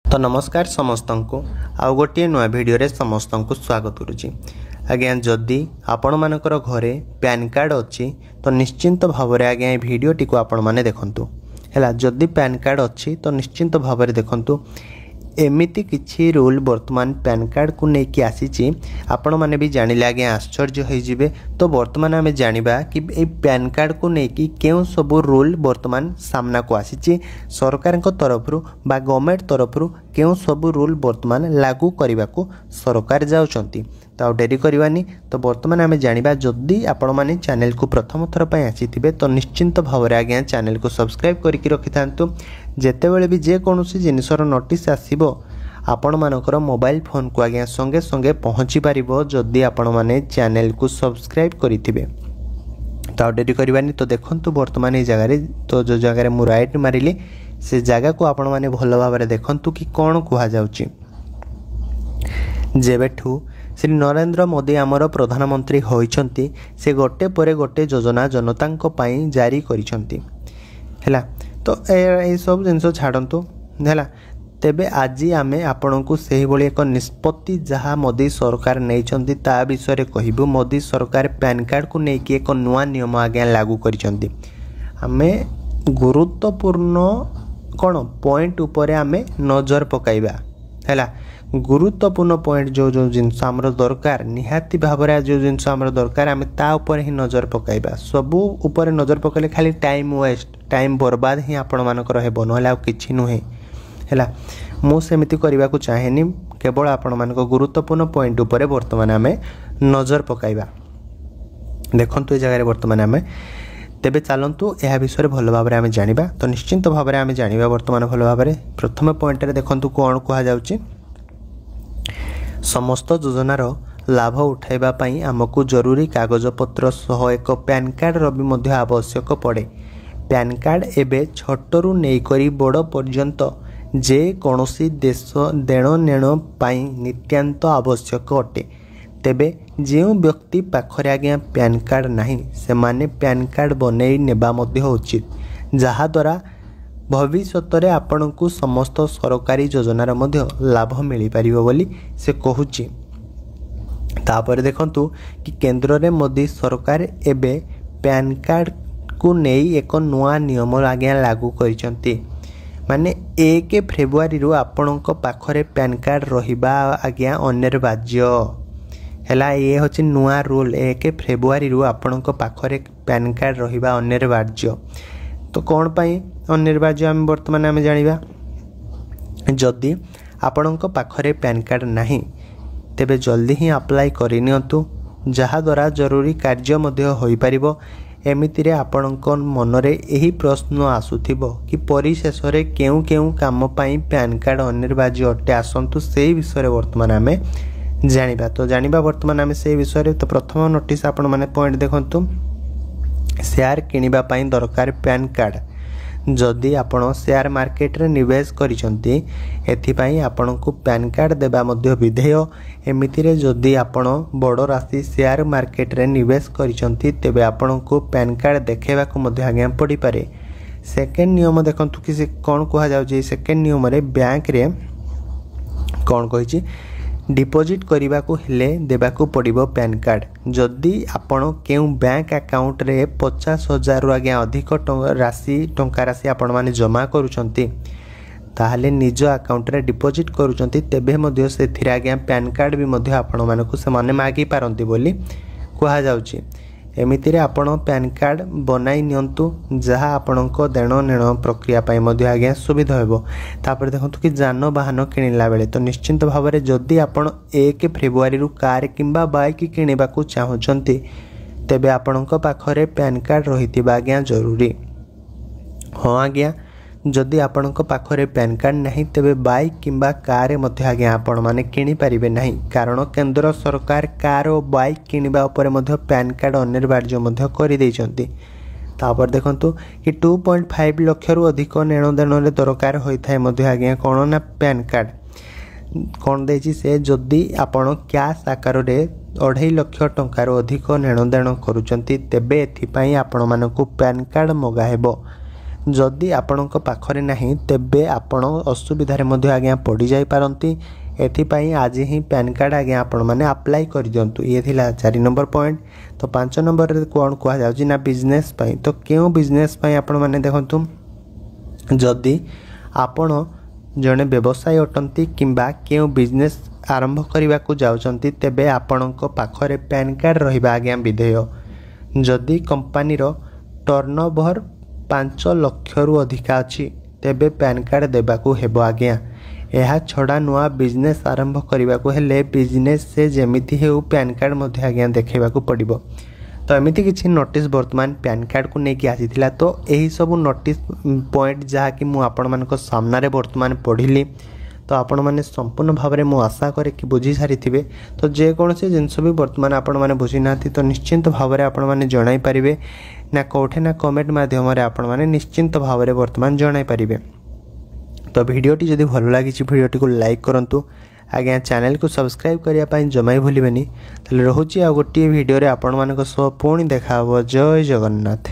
तो नमस्कार समस्त को आउ गोटे नुआ भिडियो समस्त को स्वागत करुच्ची। आज्ञा जदि आपण मानकर घरे पैन कार्ड अच्छी तो निश्चिंत भाव में आज्ञा भिडियोटी को आपण मैंने देखु है। जदि पैन कार्ड अच्छी तो निश्चिंत भाव में देखु एमिति किछि रूल वर्तमान पैन कार्ड को लेकिन आसी आपण मैंने भी जानिले आज्ञा आश्चर्य होइजिबे। तो वर्तमान आम जानिबा कि ए पैन कार्ड को लेकिन केउ सब रूल वर्तमान सामना को आसी सरकार तरफ बा गवर्नमेंट तरफ केउ सब रूल वर्तमान लागू करने को सरकार जाउछंती। तो डेरी करवानी तो वर्तमान आम जानिबा जदि आपण माने चैनल को प्रथम थर पय आसीथिबे तो निश्चिंत भाव में आज्ञा चैनल को सब्सक्राइब करके रखि थांतु। जेतेबेले भी जे कोनोसी जिनिसर नोटिस आसीबो आपण मानकर मोबाइल फोन को आज्ञा संगे संगे पहुँची पारिबो जदि आपण माने चैनल को सब्सक्राइब करिथिबे। तो डेरी करवानी तो देखंतु वर्तमान ए जगह तो जो जगह मु राइट मारिली से जगह को आपण माने भल भाव में देखंतु कि कोन कुहा जाउची। जेबेठू श्री नरेंद्र मोदी आमर प्रधानमंत्री होइछंती से गोटे परे गोटे योजना जनता पाई जारी करिछंती हैला। तो ए सब जिनस छाड़तु है। तेबे आज आम आपण को से एक निष्पत्ति जहाँ मोदी सरकार नहीं ता विषय कहबू। मोदी सरकार पैन कार्ड को लेकिन एक नुआ नियम आज्ञा लागू करिसेंती। आमे गुरुत्वपूर्ण कौन पॉइंट उपरे आमे नजर पकाइबा हैला। गुरुत्वपूर्ण पॉइंट जो जो जिनस आमर दरकार निहाती भाव में जो जिनस आमर दरकार आमे ता ऊपर ही नजर पकाइबा। सबू ऊपर नजर पकाइले खाली टाइम वेस्ट टाइम बर्बाद ही आपण मानकर हेबो नहले आ किछि नुहे हैला। मु सेमिति करबा को चाहेनी केवल आपण मानक गुरुत्वपूर्ण पॉइंट ऊपर वर्तमान आमे नजर पकाइबा। देखंतु ए जगह वर्तमान आमे तेबे चलंतु यह विषय भल भाव में आमे जानिबा। तो निश्चिंत भाव में आमे जानिबा वर्तमान भल भाव में प्रथम पॉइंट रे देखंतु कोन कुहा जाउची। समस्त योजनार लाभ उठाइबा पई आमको जरूरी कागजपत्र सह एक पैन कार्ड रवि मध्य आवश्यक पड़े। पैन कार्ड एबे छोटरू नेकरी बड़ पर्यंत जे कौनसी देश देण नेण पाई नित्यांत आवश्यक अटे। तेबे जो व्यक्ति पाखरे आज्ञा पैन कार्ड नहीं से माने पैन कार्ड बनई नेबा मध्य उचित जहाँ द्वारा भविष्य में आपण को समस्त सरकारी योजनार मध्य लाभ मिल पारिबो बोली से कहूची। तापर देखंतु कि केंद्र रे मोदी सरकार एबे पैन कार्ड को नहीं एक नुआ नियम आज्ञा लागू करिसेंती। माने 1 फेब्रुआरी रु आपणक पाखरे पैन कार्ड रहिबा आज्ञा अनिवार्य हैला। ये होची नुआ रूल 1 फेब्रुआरी रु आपणक पाखरे पैन कार्ड रहिबा अनिवार्य। तो कौन पाई अनिवार्य आम वर्तमान आम जानिबा। जदि आपणक पाखरे पैन कार्ड नहीं तेबे जल्दी ही अप्लाई करनियंतु जहाँ द्वारा जरूरी कार्य मध्य होई परिबो। एमितिरे आपणक मनरे यही प्रश्न आसुथिबो कि परिशेष रे केउ केउ काम पाई पैन कार्ड अनिवार्य अटे। आसंतु से विषय वर्तमान आम जानिबा। तो जानिबा वर्तमान आम से विषय। तो प्रथम नोटिस आपण माने पॉइंट देखंतु शेयर किनिबा पाई दरकार पैन कार्ड। जदि आपण शेयर मार्केट रे निवेश करिसंती एथिपाई आपण को पैन कार्ड देबा मध्य विधेय। एमितिरे जदि आपण बड़ राशि शेयर मार्केट रे निवेश करिसंती तेबे आपण को पैन कार्ड देखेबा को मध्य आज्ञा पड़ी पारे। सेकेंड नियम देखंतु कि से कोन कुहा जाउची। सेकेंड नियम रे बैंक रे कोन कहिची डिपोजिट करने को हेले देबा को पड़िबो पैन कार्ड। जदि आपण केउ बैंक अकाउंट रे 50,000 आज्ञा अधिक टंका राशि आपण माने जमा करूछंती ताहले निज अकाउंट रे डिपोजिट करूछंती तेबे मध्य सेथिरे आज्ञा पैन कार्ड भी मध्य आपण मानकु से माने मागी पारंती बोली कुहा जाउची। एमितिरे आपण पैन कार्ड बनाई नियंतु जहाँ आपणक देण नेण प्रक्रिया पाई मध्य आज्ञा सुविधा हेबो। तापर देखंतु कि जानवाहन किणिला बेले तो निश्चिंत भाव में जदि आपण 1 फेब्रुआरी रु कार किंबा बाइक किणिबा को चाहुचंती तेबे आपणक पाखरे पैन कार्ड रहितिबा आज्ञा जरूरी। हाँ आज्ञा जदि आपणक पाखरे पैन कार्ड नहीं तेबे बाइक किंबा कार मध्य आज्ञा आपण माने किणी पारिबे नहीं। कारण केंद्र सरकार कार और बाइक किणिबा उपरे मध्य पैन कार्ड अनिवार्य मध्य करि दैछंती। तापर देखंतु कि 2.5 लाख रु अधिक नेण देण रे दरकार होइथाय मध्य आज्ञा कोन ना पैन कार्ड कोन देछि से जदि आपण कैश आकार रे 2.5 लाख टंका रु अधिक नेण देण करूचंती तेबे एथिपाई आपण मानकु पैन कार्ड मगा हेबो। जदि आपणक पाखरे नहीं तेबे आपण असुविधारे मध्य आज्ञा पड़ जाई पारंती। एथिपाई आज ही पैन कार्ड आज्ञा आपण मैंने अप्लाई कर दिंतु। ये थिला 4 नंबर पॉइंट। तो 5 नंबर रे कौन कह जाउची ना बिजनेस पाई। तो क्यों बिजनेस पाई आपण मैंने देखंतु जदि आपण जड़े व्यवसाय अटंती किंबा क्यों बिजनेस आरंभ करने को जाउचंती तेबे आपणक पाखरे पैन कार्ड रहिबा आज्ञा विधेय। जदि कंपनीर टर्नओवर 5 लाख रु अधिका अच्छी तेबे पैन कार्ड देबाकू हेबो आज्ञा। यह छड़ा नुआ बिजनेस आरंभ करने को हेले बिजनेस से जेमिति हेउ पैन कार्ड मध्य आज्ञा देखेबाकू पड़िबो। तो एमिति किछि नोटिस वर्तमान पैन कार्ड को लेकिन आसीथिला। तो यही सब नोटिस पॉइंट जहाँ कि मु आपण मानक सामने वर्तमान पढ़िली। तो आपण मैंने संपूर्ण भाव में मु आशा करे कि बुझी सारी। तो जेकोसी जिनस भी वर्तमान आपण मैंने बुझी ना तो निश्चिंत भाव में आपण मैंने जणाई पारिबे ना कौटे ना कमेंट माध्यम आपण मैंने निश्चिंत भाव में वर्तमान जणाई पारिबे। तो वीडियोटी जदि भल लगी वीडियोटी को लाइक करंतु। आज्ञा चैनल को सब्सक्राइब करने जमाई भूलिबेनी। ताले रहुची आ गोटे वीडियो रे आपण मानक सह पुणी देखा। जय जगन्नाथ।